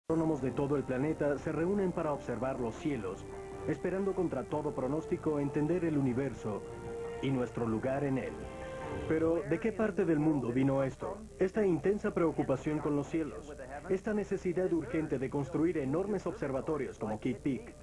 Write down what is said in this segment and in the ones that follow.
Astrónomos de todo el planeta se reúnen para observar los cielos, esperando contra todo pronóstico entender el universo y nuestro lugar en él. Pero, ¿de qué parte del mundo vino esto? Esta intensa preocupación con los cielos, esta necesidad urgente de construir enormes observatorios como Kitt Peak.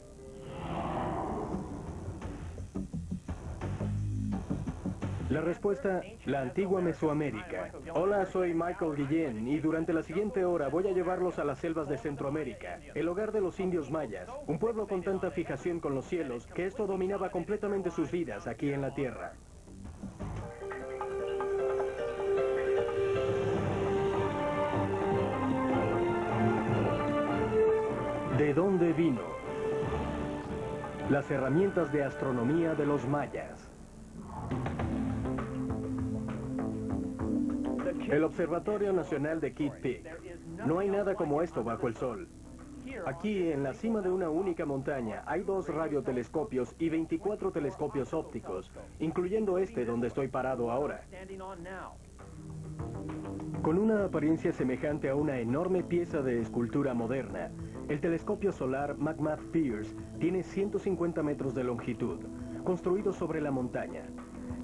La respuesta, la antigua Mesoamérica. Hola, soy Michael Guillén y durante la siguiente hora voy a llevarlos a las selvas de Centroamérica, el hogar de los indios mayas, un pueblo con tanta fijación con los cielos que esto dominaba completamente sus vidas aquí en la Tierra. ¿De dónde vino? Las herramientas de astronomía de los mayas. El Observatorio Nacional de Kitt Peak. No hay nada como esto bajo el sol. Aquí, en la cima de una única montaña, hay 2 radiotelescopios y 24 telescopios ópticos, incluyendo este donde estoy parado ahora. Con una apariencia semejante a una enorme pieza de escultura moderna, el telescopio solar McMath Pierce tiene 150 metros de longitud, construido sobre la montaña.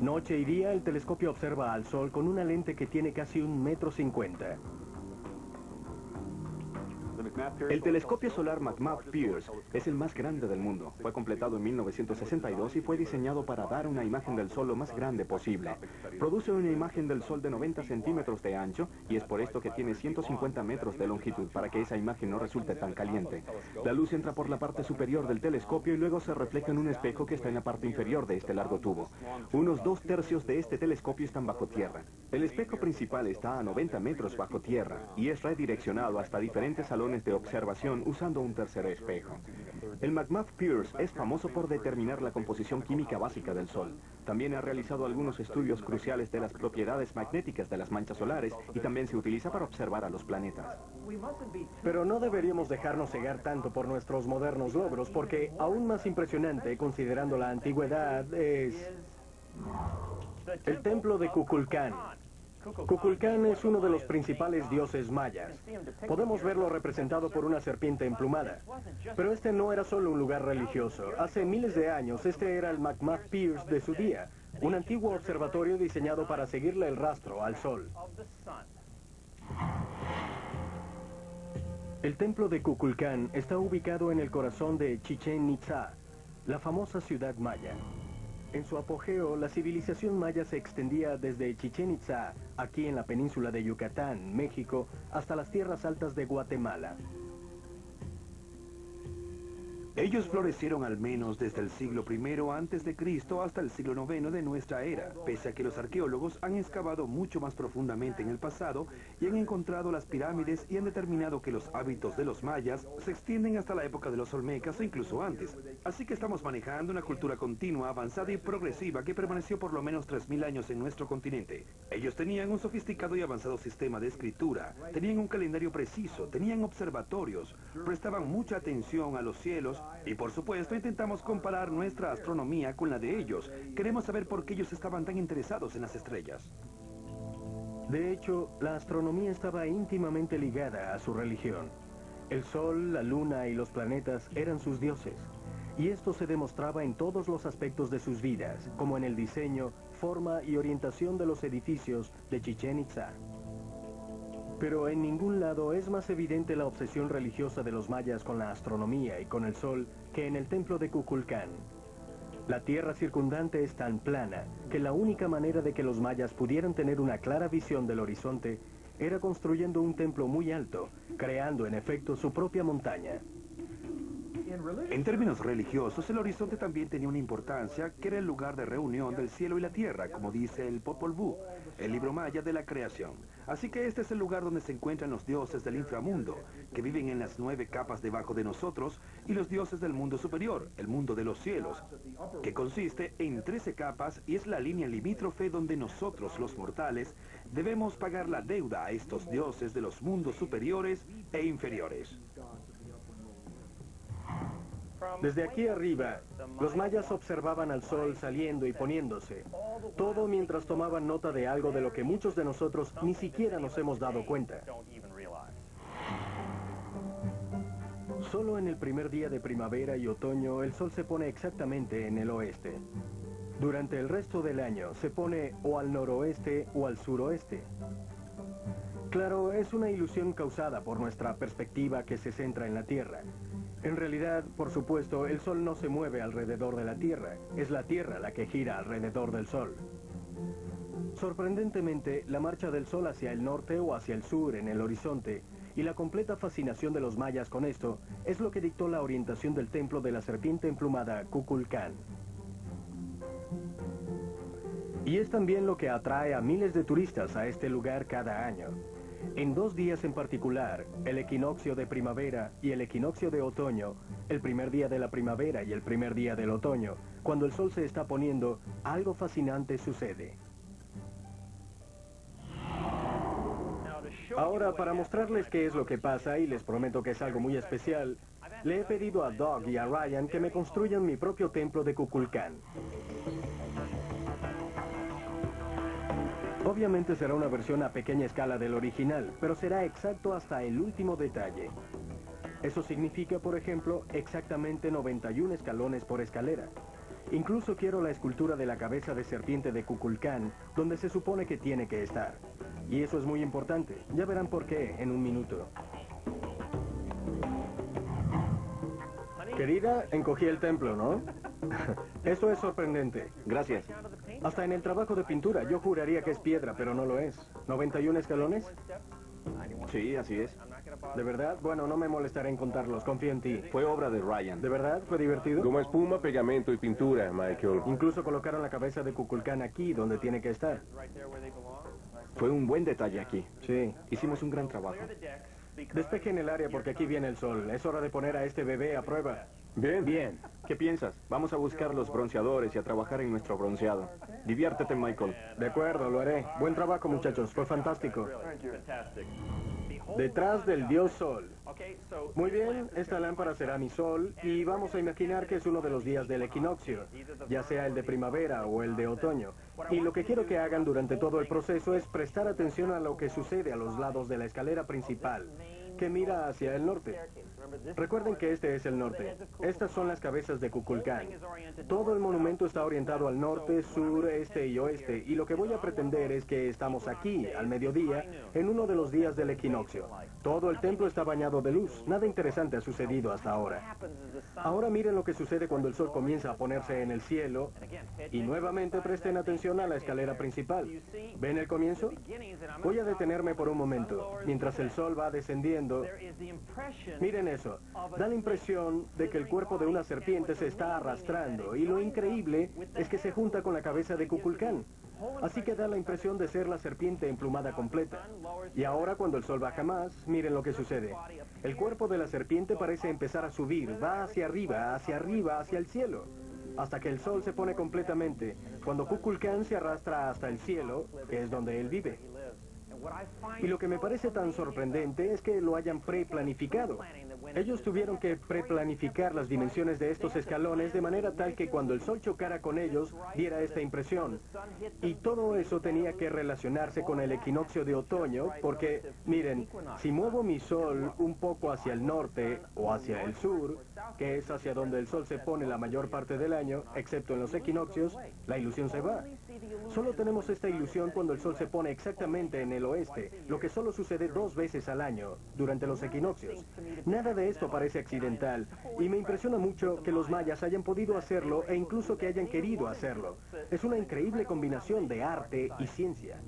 Noche y día, el telescopio observa al Sol con una lente que tiene casi 1,50 m. El telescopio solar McMath Pierce es el más grande del mundo. Fue completado en 1962 y fue diseñado para dar una imagen del Sol lo más grande posible. Produce una imagen del Sol de 90 centímetros de ancho y es por esto que tiene 150 metros de longitud, para que esa imagen no resulte tan caliente. La luz entra por la parte superior del telescopio y luego se refleja en un espejo que está en la parte inferior de este largo tubo. Unos 2/3 de este telescopio están bajo tierra. El espejo principal está a 90 metros bajo tierra y es redireccionado hasta diferentes salones de observación usando un tercer espejo. El McMath Pierce es famoso por determinar la composición química básica del Sol. También ha realizado algunos estudios cruciales de las propiedades magnéticas de las manchas solares y también se utiliza para observar a los planetas. Pero no deberíamos dejarnos cegar tanto por nuestros modernos logros, porque aún más impresionante, considerando la antigüedad, es el templo de Kukulcán. Kukulcán es uno de los principales dioses mayas. Podemos verlo representado por una serpiente emplumada. Pero este no era solo un lugar religioso. Hace miles de años, este era el McMath Pierce de su día, un antiguo observatorio diseñado para seguirle el rastro al Sol. El templo de Kukulcán está ubicado en el corazón de Chichén Itzá, la famosa ciudad maya. En su apogeo, la civilización maya se extendía desde Chichén Itzá, aquí en la península de Yucatán, México, hasta las tierras altas de Guatemala. Ellos florecieron al menos desde el siglo I antes de Cristo hasta el siglo IX de nuestra era, pese a que los arqueólogos han excavado mucho más profundamente en el pasado y han encontrado las pirámides y han determinado que los hábitos de los mayas se extienden hasta la época de los olmecas o incluso antes. Así que estamos manejando una cultura continua, avanzada y progresiva que permaneció por lo menos 3000 años en nuestro continente. Ellos tenían un sofisticado y avanzado sistema de escritura, tenían un calendario preciso, tenían observatorios, prestaban mucha atención a los cielos. Y por supuesto intentamos comparar nuestra astronomía con la de ellos. Queremos saber por qué ellos estaban tan interesados en las estrellas. De hecho, la astronomía estaba íntimamente ligada a su religión. El Sol, la Luna y los planetas eran sus dioses. Y esto se demostraba en todos los aspectos de sus vidas, como en el diseño, forma y orientación de los edificios de Chichén Itzá. Pero en ningún lado es más evidente la obsesión religiosa de los mayas con la astronomía y con el Sol que en el templo de Kukulcán. La tierra circundante es tan plana que la única manera de que los mayas pudieran tener una clara visión del horizonte era construyendo un templo muy alto, creando en efecto su propia montaña. En términos religiosos, el horizonte también tenía una importancia, que era el lugar de reunión del cielo y la tierra, como dice el Popol Vuh, el libro maya de la creación. Así que este es el lugar donde se encuentran los dioses del inframundo, que viven en las 9 capas debajo de nosotros, y los dioses del mundo superior, el mundo de los cielos, que consiste en 13 capas y es la línea limítrofe donde nosotros, los mortales, debemos pagar la deuda a estos dioses de los mundos superiores e inferiores. Desde aquí arriba, los mayas observaban al Sol saliendo y poniéndose, todo mientras tomaban nota de algo de lo que muchos de nosotros ni siquiera nos hemos dado cuenta. Solo en el primer día de primavera y otoño el sol se pone exactamente en el oeste. Durante el resto del año se pone o al noroeste o al suroeste. Claro, es una ilusión causada por nuestra perspectiva que se centra en la Tierra. En realidad, por supuesto, el sol no se mueve alrededor de la Tierra, es la Tierra la que gira alrededor del sol. Sorprendentemente, la marcha del sol hacia el norte o hacia el sur en el horizonte y la completa fascinación de los mayas con esto es lo que dictó la orientación del templo de la serpiente emplumada Kukulcán. Y es también lo que atrae a miles de turistas a este lugar cada año. En 2 días en particular, el equinoccio de primavera y el equinoccio de otoño, el primer día de la primavera y el primer día del otoño, cuando el sol se está poniendo, algo fascinante sucede. Ahora, para mostrarles qué es lo que pasa, y les prometo que es algo muy especial, le he pedido a Doug y a Ryan que me construyan mi propio templo de Kukulcán. Obviamente será una versión a pequeña escala del original, pero será exacto hasta el último detalle. Eso significa, por ejemplo, exactamente 91 escalones por escalera. Incluso quiero la escultura de la cabeza de serpiente de Kukulcán, donde se supone que tiene que estar. Y eso es muy importante. Ya verán por qué en un minuto. Querida, encogí el templo, ¿no? Eso es sorprendente. Gracias. Hasta en el trabajo de pintura, yo juraría que es piedra, pero no lo es. ¿91 escalones? Sí, así es. ¿De verdad? Bueno, no me molestaré en contarlos, confío en ti. Fue obra de Ryan. ¿De verdad? ¿Fue divertido? Goma espuma, pegamento y pintura, Michael. Incluso colocaron la cabeza de Kukulcán aquí, donde tiene que estar. Fue un buen detalle aquí. Sí. Hicimos un gran trabajo. Despejen el área porque aquí viene el sol. Es hora de poner a este bebé a prueba. Bien. Bien. ¿Qué piensas? Vamos a buscar los bronceadores y a trabajar en nuestro bronceado. Diviértete, Michael. De acuerdo, lo haré. Buen trabajo, muchachos. Fue fantástico. Detrás del dios sol. Muy bien, esta lámpara será mi sol y vamos a imaginar que es uno de los días del equinoccio, ya sea el de primavera o el de otoño. Y lo que quiero que hagan durante todo el proceso es prestar atención a lo que sucede a los lados de la escalera principal, que mira hacia el norte. Recuerden que este es el norte. Estas son las cabezas de Kukulcán. Todo el monumento está orientado al norte, sur, este y oeste, y lo que voy a pretender es que estamos aquí, al mediodía, en uno de los días del equinoccio. Todo el templo está bañado de luz. Nada interesante ha sucedido hasta ahora. Ahora miren lo que sucede cuando el sol comienza a ponerse en el cielo, y nuevamente presten atención a la escalera principal. ¿Ven el comienzo? Voy a detenerme por un momento. Mientras el sol va descendiendo, miren eso. Da la impresión de que el cuerpo de una serpiente se está arrastrando, y lo increíble es que se junta con la cabeza de Kukulcán. Así que da la impresión de ser la serpiente emplumada completa. Y ahora cuando el sol baja más, miren lo que sucede. El cuerpo de la serpiente parece empezar a subir, va hacia arriba, hacia el cielo, hasta que el sol se pone completamente, cuando Kukulcán se arrastra hasta el cielo, que es donde él vive. Y lo que me parece tan sorprendente es que lo hayan preplanificado. Ellos tuvieron que preplanificar las dimensiones de estos escalones de manera tal que cuando el sol chocara con ellos diera esta impresión. Y todo eso tenía que relacionarse con el equinoccio de otoño porque, miren, si muevo mi sol un poco hacia el norte o hacia el sur, que es hacia donde el sol se pone la mayor parte del año, excepto en los equinoccios, la ilusión se va. Solo tenemos esta ilusión cuando el sol se pone exactamente en el oeste, lo que solo sucede 2 veces al año, durante los equinoccios. Nada de esto parece accidental, y me impresiona mucho que los mayas hayan podido hacerlo e incluso que hayan querido hacerlo. Es una increíble combinación de arte y ciencia.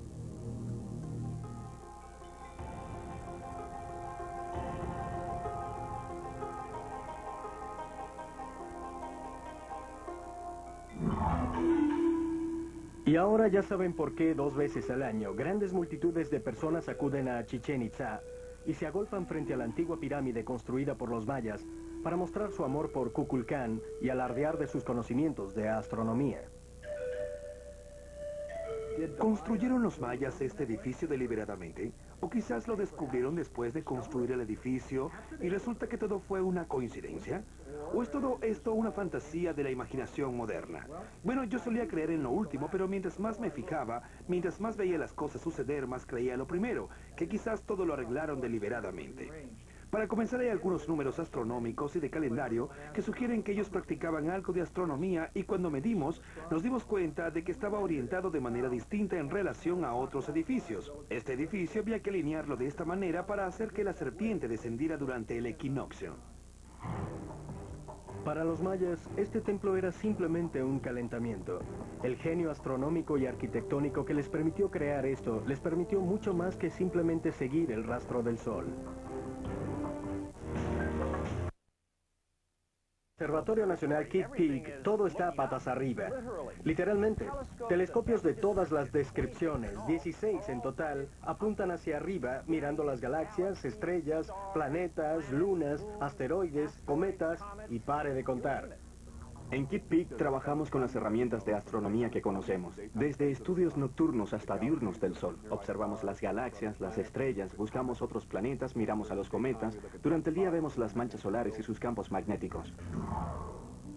Y ahora ya saben por qué 2 veces al año grandes multitudes de personas acuden a Chichén Itzá y se agolpan frente a la antigua pirámide construida por los mayas para mostrar su amor por Kukulcán y alardear de sus conocimientos de astronomía. ¿Construyeron los mayas este edificio deliberadamente? ¿O quizás lo descubrieron después de construir el edificio y resulta que todo fue una coincidencia? ¿O es todo esto una fantasía de la imaginación moderna? Bueno, yo solía creer en lo último, pero mientras más me fijaba, mientras más veía las cosas suceder, más creía lo primero, que quizás todo lo arreglaron deliberadamente. Para comenzar, hay algunos números astronómicos y de calendario que sugieren que ellos practicaban algo de astronomía, y cuando medimos, nos dimos cuenta de que estaba orientado de manera distinta en relación a otros edificios. Este edificio había que alinearlo de esta manera para hacer que la serpiente descendiera durante el equinoccio. Para los mayas, este templo era simplemente un calentamiento. El genio astronómico y arquitectónico que les permitió crear esto, les permitió mucho más que simplemente seguir el rastro del sol. Observatorio Nacional Kitt Peak, todo está patas arriba. Literalmente, telescopios de todas las descripciones, 16 en total, apuntan hacia arriba mirando las galaxias, estrellas, planetas, lunas, asteroides, cometas y pare de contar. En Kitt Peak trabajamos con las herramientas de astronomía que conocemos, desde estudios nocturnos hasta diurnos del Sol. Observamos las galaxias, las estrellas, buscamos otros planetas, miramos a los cometas. Durante el día vemos las manchas solares y sus campos magnéticos.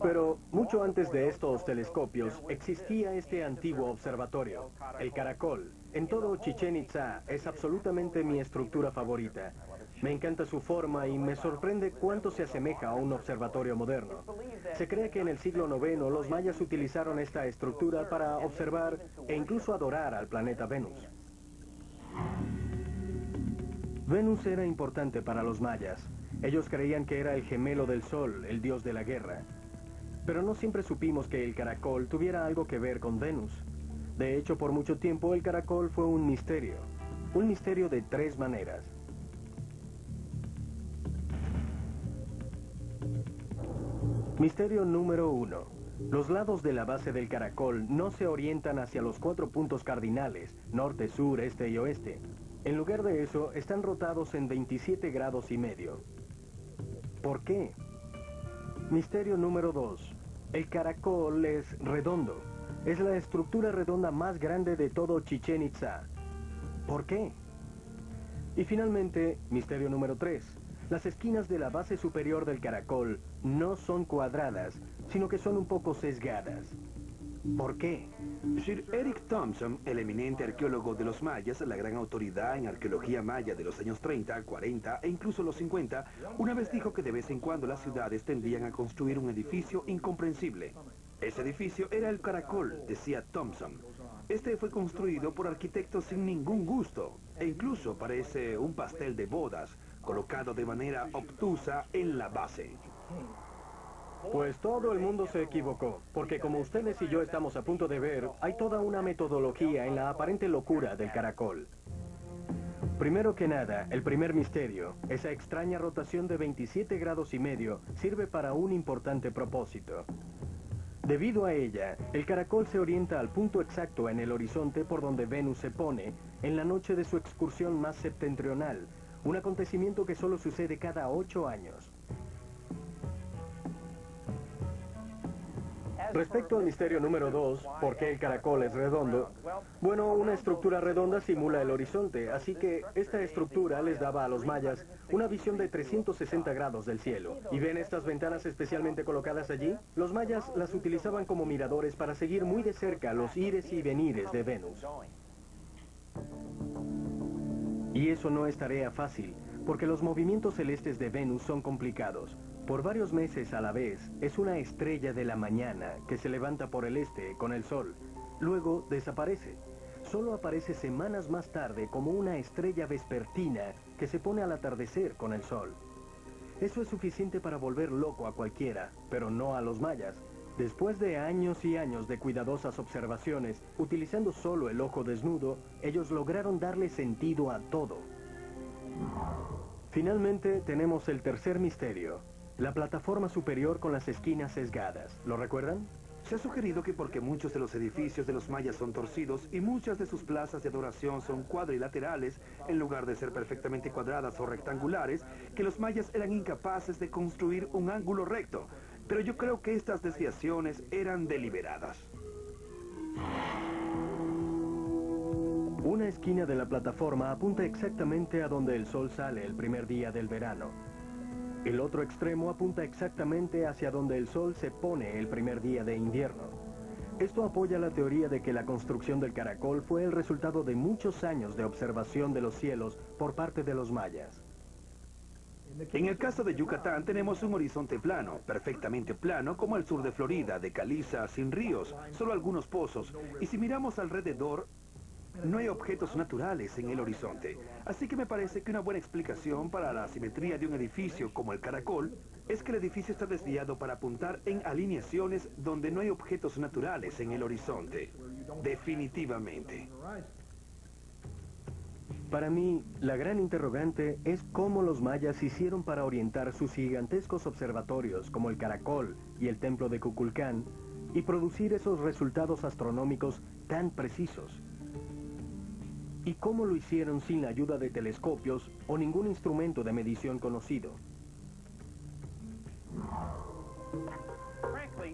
Pero mucho antes de estos telescopios existía este antiguo observatorio, el Caracol. En todo Chichén Itzá es absolutamente mi estructura favorita. Me encanta su forma y me sorprende cuánto se asemeja a un observatorio moderno. Se cree que en el siglo IX los mayas utilizaron esta estructura para observar e incluso adorar al planeta Venus. Venus era importante para los mayas. Ellos creían que era el gemelo del sol, el dios de la guerra. Pero no siempre supimos que el caracol tuviera algo que ver con Venus. De hecho, por mucho tiempo el caracol fue un misterio de tres maneras. Misterio número 1. Los lados de la base del caracol no se orientan hacia los 4 puntos cardinales, norte, sur, este y oeste. En lugar de eso, están rotados en 27 grados y medio. ¿Por qué? Misterio número 2. El caracol es redondo. Es la estructura redonda más grande de todo Chichén Itzá. ¿Por qué? Y finalmente, misterio número 3. Las esquinas de la base superior del caracol no son cuadradas, sino que son un poco sesgadas. ¿Por qué? Sir Eric Thompson, el eminente arqueólogo de los mayas, la gran autoridad en arqueología maya de los años 30, 40 e incluso los 50, una vez dijo que de vez en cuando las ciudades tendían a construir un edificio incomprensible. Ese edificio era el caracol, decía Thompson. Este fue construido por arquitectos sin ningún gusto, e incluso parece un pastel de bodas, colocado de manera obtusa en la base. Pues todo el mundo se equivocó, porque como ustedes y yo estamos a punto de ver, hay toda una metodología en la aparente locura del caracol. Primero que nada, el primer misterio, esa extraña rotación de 27 grados y medio, sirve para un importante propósito. Debido a ella, el caracol se orienta al punto exacto en el horizonte por donde Venus se pone en la noche de su excursión más septentrional, un acontecimiento que solo sucede cada 8 años. Respecto al misterio número 2, ¿por qué el caracol es redondo? Bueno, una estructura redonda simula el horizonte, así que esta estructura les daba a los mayas una visión de 360 grados del cielo. ¿Y ven estas ventanas especialmente colocadas allí? Los mayas las utilizaban como miradores para seguir muy de cerca los ires y venires de Venus. Y eso no es tarea fácil, porque los movimientos celestes de Venus son complicados. Por varios meses a la vez, es una estrella de la mañana que se levanta por el este con el sol. Luego desaparece. Solo aparece semanas más tarde como una estrella vespertina que se pone al atardecer con el sol. Eso es suficiente para volver loco a cualquiera, pero no a los mayas. Después de años y años de cuidadosas observaciones, utilizando solo el ojo desnudo, ellos lograron darle sentido a todo. Finalmente tenemos el tercer misterio. La plataforma superior con las esquinas sesgadas. ¿Lo recuerdan? Se ha sugerido que porque muchos de los edificios de los mayas son torcidos y muchas de sus plazas de adoración son cuadrilaterales, en lugar de ser perfectamente cuadradas o rectangulares, que los mayas eran incapaces de construir un ángulo recto. Pero yo creo que estas desviaciones eran deliberadas. Una esquina de la plataforma apunta exactamente a donde el sol sale el primer día del verano. El otro extremo apunta exactamente hacia donde el sol se pone el primer día de invierno. Esto apoya la teoría de que la construcción del caracol fue el resultado de muchos años de observación de los cielos por parte de los mayas. En el caso de Yucatán tenemos un horizonte plano, perfectamente plano, como el sur de Florida, de caliza, sin ríos, solo algunos pozos. Y si miramos alrededor, no hay objetos naturales en el horizonte. Así que me parece que una buena explicación para la asimetría de un edificio como el Caracol es que el edificio está desviado para apuntar en alineaciones donde no hay objetos naturales en el horizonte. Definitivamente. Para mí, la gran interrogante es cómo los mayas hicieron para orientar sus gigantescos observatorios como el Caracol y el Templo de Kukulcán y producir esos resultados astronómicos tan precisos. ¿Y cómo lo hicieron sin la ayuda de telescopios o ningún instrumento de medición conocido?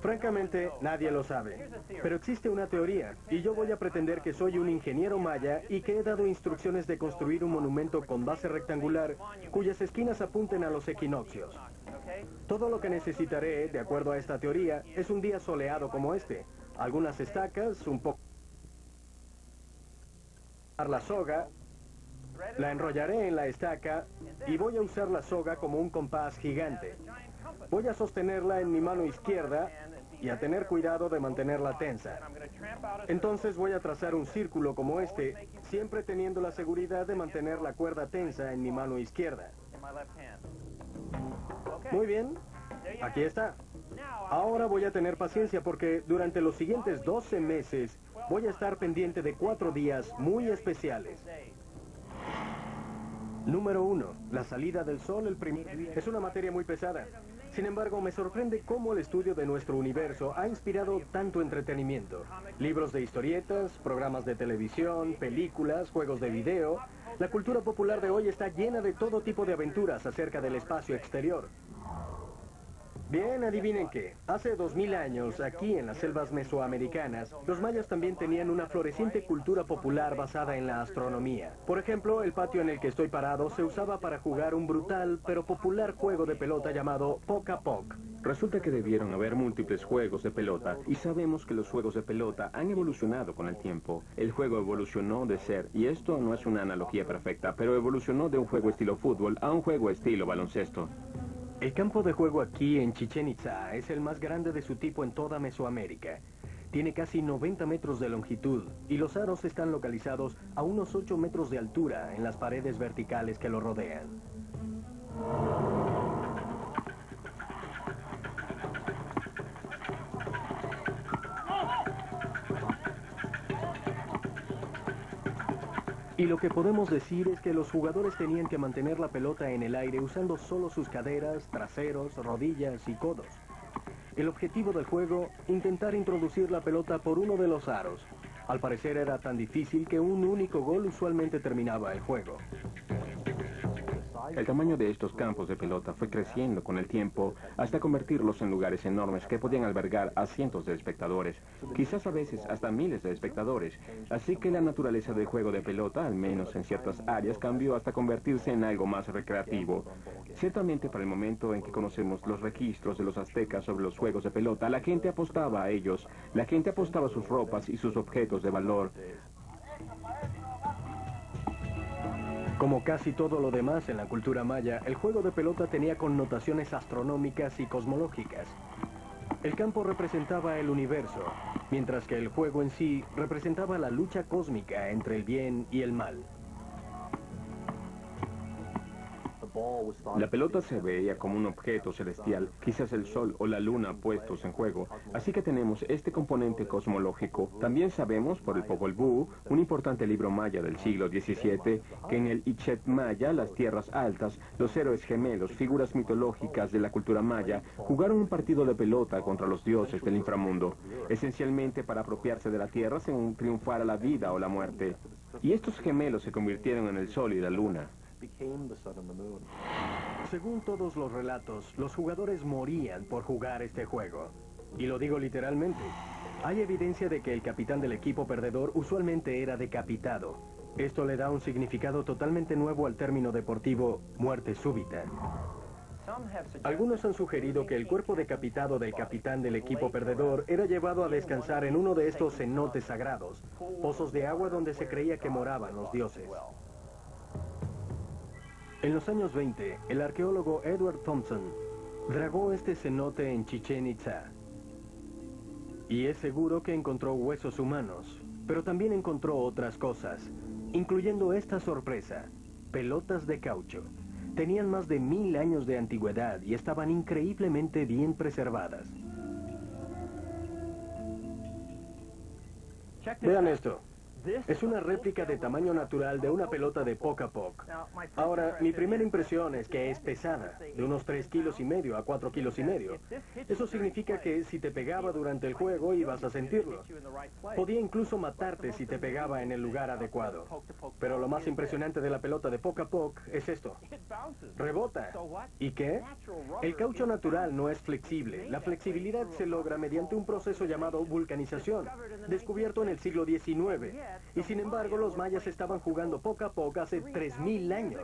Francamente, nadie lo sabe. Pero existe una teoría, y yo voy a pretender que soy un ingeniero maya y que he dado instrucciones de construir un monumento con base rectangular cuyas esquinas apunten a los equinoccios. Todo lo que necesitaré, de acuerdo a esta teoría, es un día soleado como este, algunas estacas, un poco la soga, la enrollaré en la estaca y voy a usar la soga como un compás gigante. Voy a sostenerla en mi mano izquierda y a tener cuidado de mantenerla tensa. Entonces voy a trazar un círculo como este, siempre teniendo la seguridad de mantener la cuerda tensa en mi mano izquierda. Muy bien, aquí está. Ahora voy a tener paciencia porque durante los siguientes 12 meses voy a estar pendiente de 4 días muy especiales. Número 1. La salida del sol el primer día. Es una materia muy pesada. Sin embargo, me sorprende cómo el estudio de nuestro universo ha inspirado tanto entretenimiento. Libros de historietas, programas de televisión, películas, juegos de video. La cultura popular de hoy está llena de todo tipo de aventuras acerca del espacio exterior. Bien, adivinen qué. Hace 2000 años, aquí en las selvas mesoamericanas, los mayas también tenían una floreciente cultura popular basada en la astronomía. Por ejemplo, el patio en el que estoy parado se usaba para jugar un brutal pero popular juego de pelota llamado Poc-a-Poc. Resulta que debieron haber múltiples juegos de pelota y sabemos que los juegos de pelota han evolucionado con el tiempo. El juego evolucionó de ser, y esto no es una analogía perfecta, pero evolucionó de un juego estilo fútbol a un juego estilo baloncesto. El campo de juego aquí en Chichén Itzá es el más grande de su tipo en toda Mesoamérica. Tiene casi 90 metros de longitud y los aros están localizados a unos 8 metros de altura en las paredes verticales que lo rodean. Y lo que podemos decir es que los jugadores tenían que mantener la pelota en el aire usando solo sus caderas, traseros, rodillas y codos. El objetivo del juego, intentar introducir la pelota por uno de los aros. Al parecer era tan difícil que un único gol usualmente terminaba el juego. El tamaño de estos campos de pelota fue creciendo con el tiempo hasta convertirlos en lugares enormes que podían albergar a cientos de espectadores, quizás a veces hasta miles de espectadores. Así que la naturaleza del juego de pelota, al menos en ciertas áreas, cambió hasta convertirse en algo más recreativo. Ciertamente para el momento en que conocemos los registros de los aztecas sobre los juegos de pelota, la gente apostaba a ellos, la gente apostaba sus ropas y sus objetos de valor. Como casi todo lo demás en la cultura maya, el juego de pelota tenía connotaciones astronómicas y cosmológicas. El campo representaba el universo, mientras que el juego en sí representaba la lucha cósmica entre el bien y el mal. La pelota se veía como un objeto celestial, quizás el sol o la luna puestos en juego, así que tenemos este componente cosmológico. También sabemos por el Popol Vuh, un importante libro maya del siglo XVII, que en el Ichet maya, las tierras altas, los héroes gemelos, figuras mitológicas de la cultura maya, jugaron un partido de pelota contra los dioses del inframundo, esencialmente para apropiarse de la tierra según triunfara la vida o la muerte. Y estos gemelos se convirtieron en el sol y la luna. Según todos los relatos, los jugadores morían por jugar este juego. Y lo digo literalmente. Hay evidencia de que el capitán del equipo perdedor usualmente era decapitado. Esto le da un significado totalmente nuevo al término deportivo muerte súbita. Algunos han sugerido que el cuerpo decapitado del capitán del equipo perdedor era llevado a descansar en uno de estos cenotes sagrados, pozos de agua donde se creía que moraban los dioses. En los años 20, el arqueólogo Edward Thompson dragó este cenote en Chichén Itzá. Y es seguro que encontró huesos humanos, pero también encontró otras cosas, incluyendo esta sorpresa: pelotas de caucho. Tenían más de 1000 años de antigüedad y estaban increíblemente bien preservadas. Vean esto. Es una réplica de tamaño natural de una pelota de Poc-a-Poc. Ahora, mi primera impresión es que es pesada, de unos 3,5 kilos a 4,5 kilos. Eso significa que si te pegaba durante el juego ibas a sentirlo. Podía incluso matarte si te pegaba en el lugar adecuado. Pero lo más impresionante de la pelota de Poc-a-Poc es esto: rebota. ¿Y qué? El caucho natural no es flexible. La flexibilidad se logra mediante un proceso llamado vulcanización, descubierto en el siglo XIX. Y sin embargo, los mayas estaban jugando Poc-a-Poc hace 3000 años.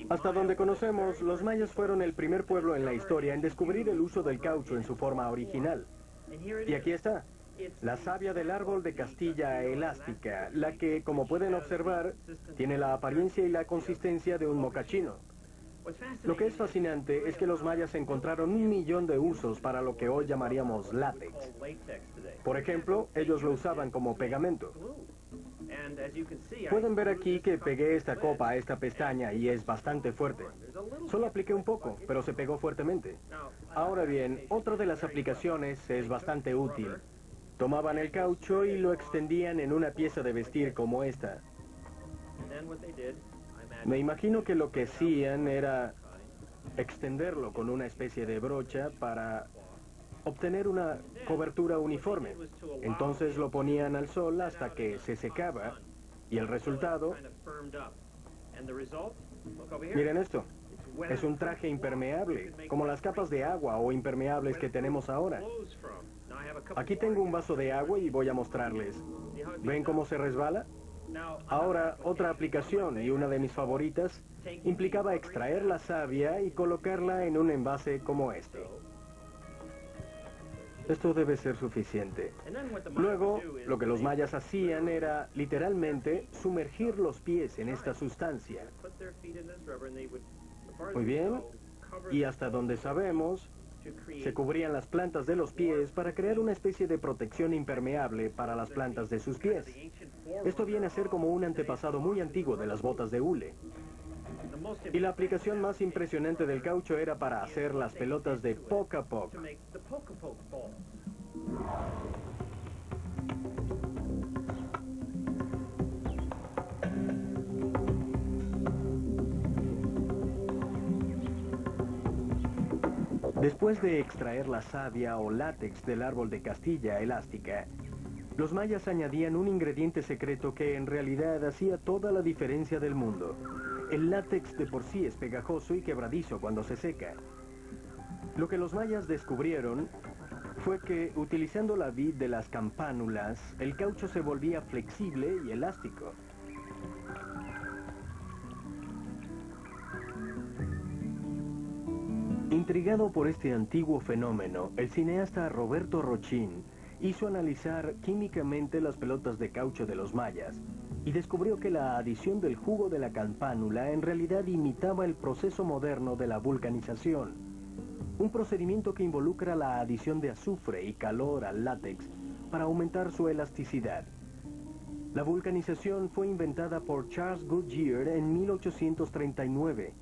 Hasta donde conocemos, los mayas fueron el primer pueblo en la historia en descubrir el uso del caucho en su forma original. Y aquí está, la savia del árbol de Castilla elástica, la que, como pueden observar, tiene la apariencia y la consistencia de un mocachino. Lo que es fascinante es que los mayas encontraron 1 millón de usos para lo que hoy llamaríamos látex. Por ejemplo, ellos lo usaban como pegamento. Pueden ver aquí que pegué esta copa a esta pestaña y es bastante fuerte. Solo apliqué un poco, pero se pegó fuertemente. Ahora bien, otra de las aplicaciones es bastante útil. Tomaban el caucho y lo extendían en una pieza de vestir como esta. Me imagino que lo que hacían era extenderlo con una especie de brocha para obtener una cobertura uniforme. Entonces lo ponían al sol hasta que se secaba y el resultado... Miren esto. Es un traje impermeable, como las capas de agua o impermeables que tenemos ahora. Aquí tengo un vaso de agua y voy a mostrarles. ¿Ven cómo se resbala? Ahora, otra aplicación, y una de mis favoritas, implicaba extraer la savia y colocarla en un envase como este. Esto debe ser suficiente. Luego, lo que los mayas hacían era, literalmente, sumergir los pies en esta sustancia. Muy bien, y hasta donde sabemos, se cubrían las plantas de los pies para crear una especie de protección impermeable para las plantas de sus pies. Esto viene a ser como un antepasado muy antiguo de las botas de hule. Y la aplicación más impresionante del caucho era para hacer las pelotas de Poc-a-Poc. Después de extraer la savia o látex del árbol de Castilla elástica, los mayas añadían un ingrediente secreto que en realidad hacía toda la diferencia del mundo. El látex de por sí es pegajoso y quebradizo cuando se seca. Lo que los mayas descubrieron fue que, utilizando la vid de las campánulas, el caucho se volvía flexible y elástico. Intrigado por este antiguo fenómeno, el cineasta Roberto Rochín hizo analizar químicamente las pelotas de caucho de los mayas y descubrió que la adición del jugo de la campánula en realidad imitaba el proceso moderno de la vulcanización, un procedimiento que involucra la adición de azufre y calor al látex para aumentar su elasticidad. La vulcanización fue inventada por Charles Goodyear en 1839,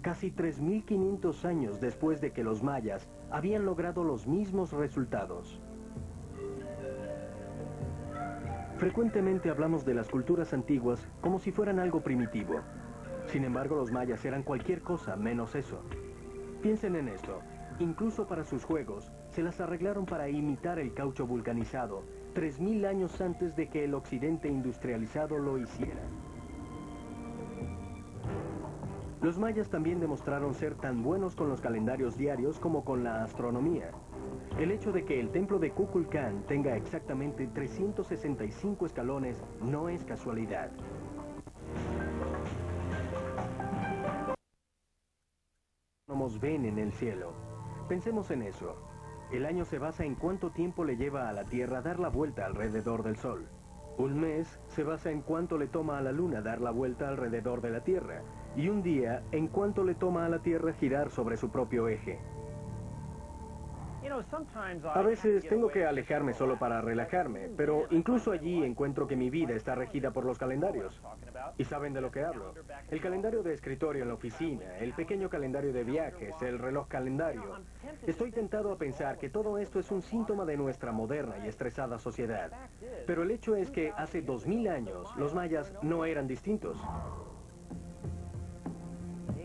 casi 3500 años después de que los mayas habían logrado los mismos resultados. Frecuentemente hablamos de las culturas antiguas como si fueran algo primitivo. Sin embargo, los mayas eran cualquier cosa menos eso. Piensen en esto. Incluso para sus juegos, se las arreglaron para imitar el caucho vulcanizado 3000 años antes de que el occidente industrializado lo hiciera. Los mayas también demostraron ser tan buenos con los calendarios diarios como con la astronomía. El hecho de que el templo de Kukulcán tenga exactamente 365 escalones no es casualidad. Nos ven en el cielo. Pensemos en eso. El año se basa en cuánto tiempo le lleva a la Tierra dar la vuelta alrededor del Sol. Un mes se basa en cuánto le toma a la Luna dar la vuelta alrededor de la Tierra, y un día en cuánto le toma a la Tierra girar sobre su propio eje. A veces tengo que alejarme solo para relajarme, pero incluso allí encuentro que mi vida está regida por los calendarios. ¿Y saben de lo que hablo? El calendario de escritorio en la oficina, el pequeño calendario de viajes, el reloj calendario. Estoy tentado a pensar que todo esto es un síntoma de nuestra moderna y estresada sociedad. Pero el hecho es que hace 2000 años los mayas no eran distintos.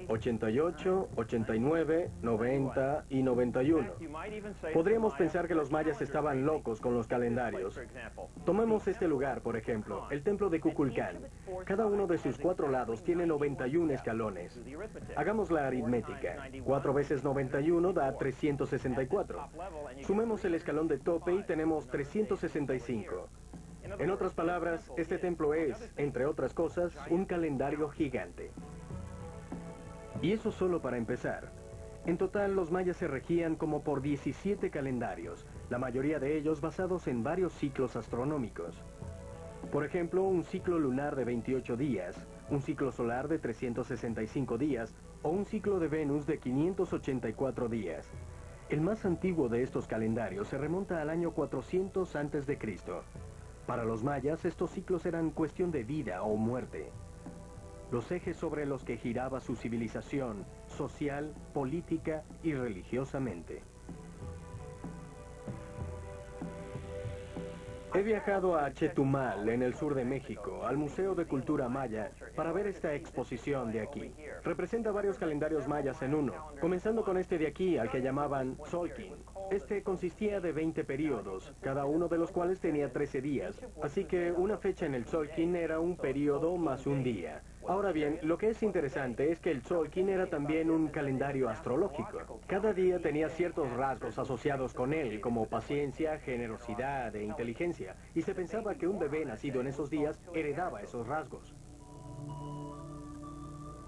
88, 89, 90 y 91. Podríamos pensar que los mayas estaban locos con los calendarios. Tomemos este lugar, por ejemplo, el templo de Kukulcán. Cada uno de sus 4 lados tiene 91 escalones. Hagamos la aritmética. 4 veces 91 da 364. Sumemos el escalón de tope y tenemos 365. En otras palabras, este templo es, entre otras cosas, un calendario gigante. Y eso solo para empezar. En total, los mayas se regían como por 17 calendarios, la mayoría de ellos basados en varios ciclos astronómicos. Por ejemplo, un ciclo lunar de 28 días, un ciclo solar de 365 días o un ciclo de Venus de 584 días. El más antiguo de estos calendarios se remonta al año 400 a.C. Para los mayas, estos ciclos eran cuestión de vida o muerte. Los ejes sobre los que giraba su civilización, social, política y religiosamente. He viajado a Chetumal, en el sur de México, al Museo de Cultura Maya, para ver esta exposición de aquí. Representa varios calendarios mayas en uno, comenzando con este de aquí, al que llamaban Tzolk'in. Este consistía de 20 periodos, cada uno de los cuales tenía 13 días, así que una fecha en el Tzolk'in era un periodo más un día. Ahora bien, lo que es interesante es que el Tzolk'in era también un calendario astrológico. Cada día tenía ciertos rasgos asociados con él, como paciencia, generosidad e inteligencia, y se pensaba que un bebé nacido en esos días heredaba esos rasgos.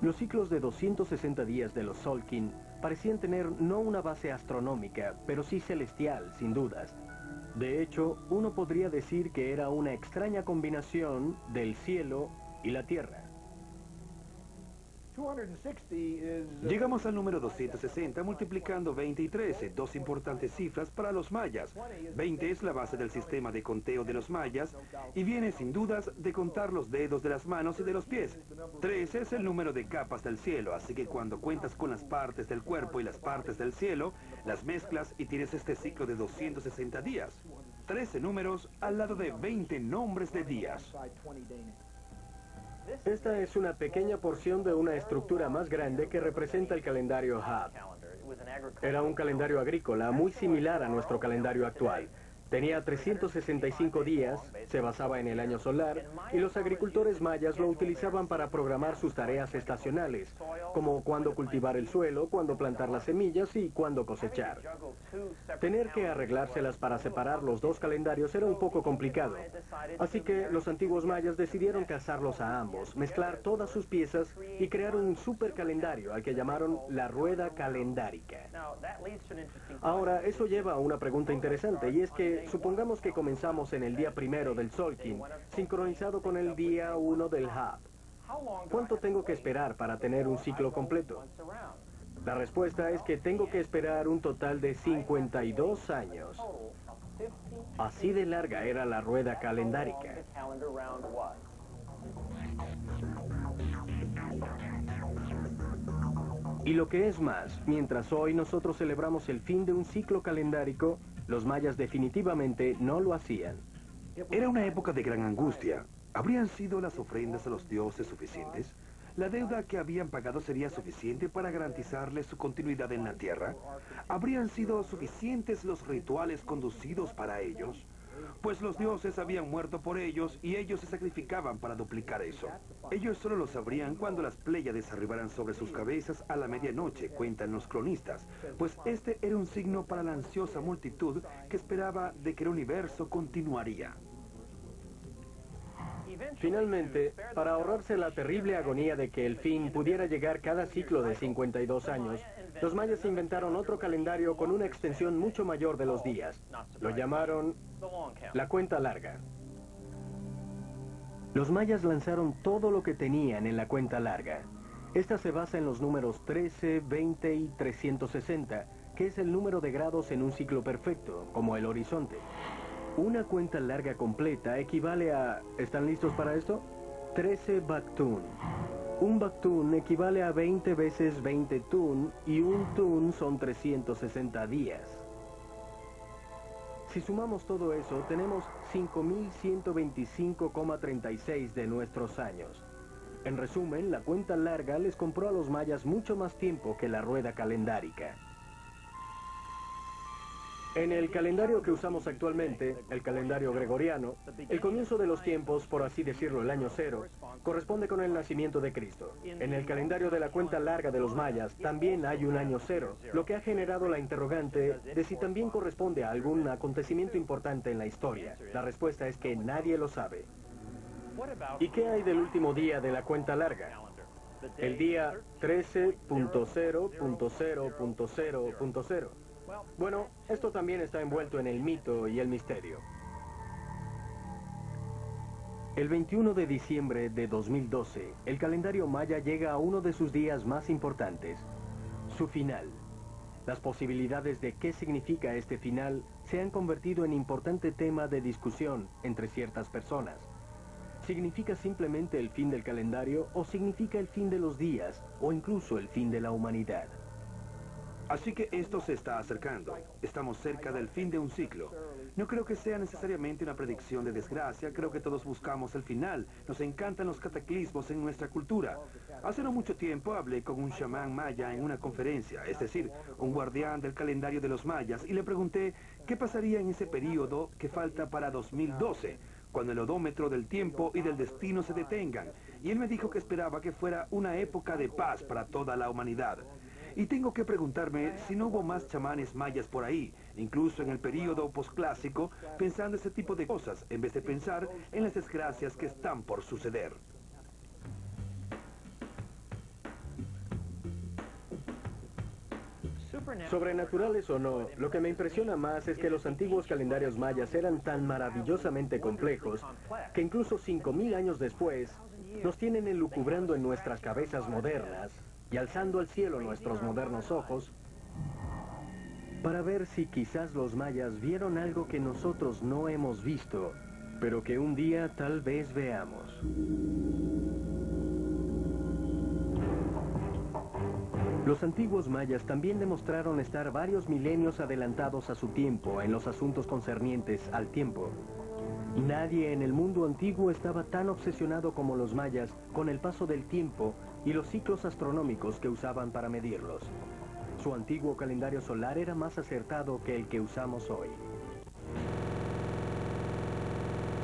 Los ciclos de 260 días de los Tzolk'in parecían tener no una base astronómica, pero sí celestial, sin dudas. De hecho, uno podría decir que era una extraña combinación del cielo y la tierra. Llegamos al número 260 multiplicando 20 y 13, dos importantes cifras para los mayas. 20 es la base del sistema de conteo de los mayas y viene sin dudas de contar los dedos de las manos y de los pies. 13 es el número de capas del cielo, así que cuando cuentas con las partes del cuerpo y las partes del cielo, las mezclas y tienes este ciclo de 260 días. 13 números al lado de 20 nombres de días. Esta es una pequeña porción de una estructura más grande que representa el calendario Hab. Era un calendario agrícola muy similar a nuestro calendario actual. Tenía 365 días, se basaba en el año solar, y los agricultores mayas lo utilizaban para programar sus tareas estacionales, como cuándo cultivar el suelo, cuándo plantar las semillas y cuándo cosechar. Tener que arreglárselas para separar los dos calendarios era un poco complicado, así que los antiguos mayas decidieron casarlos a ambos, mezclar todas sus piezas y crear un super calendario al que llamaron la rueda calendárica. Ahora, eso lleva a una pregunta interesante, y es que supongamos que comenzamos en el día primero del Tzolk'in, sincronizado con el día 1 del Hab. ¿Cuánto tengo que esperar para tener un ciclo completo? La respuesta es que tengo que esperar un total de 52 años. Así de larga era la rueda calendárica. Y lo que es más, mientras hoy nosotros celebramos el fin de un ciclo calendárico, los mayas definitivamente no lo hacían. Era una época de gran angustia. ¿Habrían sido las ofrendas a los dioses suficientes? ¿La deuda que habían pagado sería suficiente para garantizarles su continuidad en la tierra? ¿Habrían sido suficientes los rituales conducidos para ellos? Pues los dioses habían muerto por ellos y ellos se sacrificaban para duplicar eso. Ellos solo lo sabrían cuando las Pléyades arribaran sobre sus cabezas a la medianoche, cuentan los cronistas, pues este era un signo para la ansiosa multitud que esperaba de que el universo continuaría. Finalmente, para ahorrarse la terrible agonía de que el fin pudiera llegar cada ciclo de 52 años, los mayas inventaron otro calendario con una extensión mucho mayor de los días. Lo llamaron la cuenta larga. Los mayas lanzaron todo lo que tenían en la cuenta larga. Esta se basa en los números 13, 20 y 360, que es el número de grados en un ciclo perfecto, como el horizonte. Una cuenta larga completa equivale a... ¿Están listos para esto? 13 baktun. Un baktun equivale a 20 veces 20 tun, y un tun son 360 días. Si sumamos todo eso, tenemos 5.125,36 de nuestros años. En resumen, la cuenta larga les compró a los mayas mucho más tiempo que la rueda calendárica. En el calendario que usamos actualmente, el calendario gregoriano, el comienzo de los tiempos, por así decirlo, el año cero, corresponde con el nacimiento de Cristo. En el calendario de la cuenta larga de los mayas también hay un año cero, lo que ha generado la interrogante de si también corresponde a algún acontecimiento importante en la historia. La respuesta es que nadie lo sabe. ¿Y qué hay del último día de la cuenta larga? El día 13.0.0.0.0. Bueno, esto también está envuelto en el mito y el misterio. El 21 de diciembre de 2012, el calendario maya llega a uno de sus días más importantes, su final. Las posibilidades de qué significa este final se han convertido en importante tema de discusión entre ciertas personas. ¿Significa simplemente el fin del calendario o significa el fin de los días o incluso el fin de la humanidad? Así que esto se está acercando. Estamos cerca del fin de un ciclo. No creo que sea necesariamente una predicción de desgracia, creo que todos buscamos el final. Nos encantan los cataclismos en nuestra cultura. Hace no mucho tiempo hablé con un chamán maya en una conferencia, es decir, un guardián del calendario de los mayas, y le pregunté qué pasaría en ese periodo que falta para 2012, cuando el odómetro del tiempo y del destino se detengan. Y él me dijo que esperaba que fuera una época de paz para toda la humanidad. Y tengo que preguntarme si no hubo más chamanes mayas por ahí, incluso en el período posclásico, pensando ese tipo de cosas, en vez de pensar en las desgracias que están por suceder. Sobrenaturales o no, lo que me impresiona más es que los antiguos calendarios mayas eran tan maravillosamente complejos que incluso 5.000 años después nos tienen elucubrando en nuestras cabezas modernas y alzando al cielo nuestros modernos ojos para ver si quizás los mayas vieron algo que nosotros no hemos visto, pero que un día tal vez veamos. Los antiguos mayas también demostraron estar varios milenios adelantados a su tiempo en los asuntos concernientes al tiempo. Nadie en el mundo antiguo estaba tan obsesionado como los mayas con el paso del tiempo y los ciclos astronómicos que usaban para medirlos. Su antiguo calendario solar era más acertado que el que usamos hoy.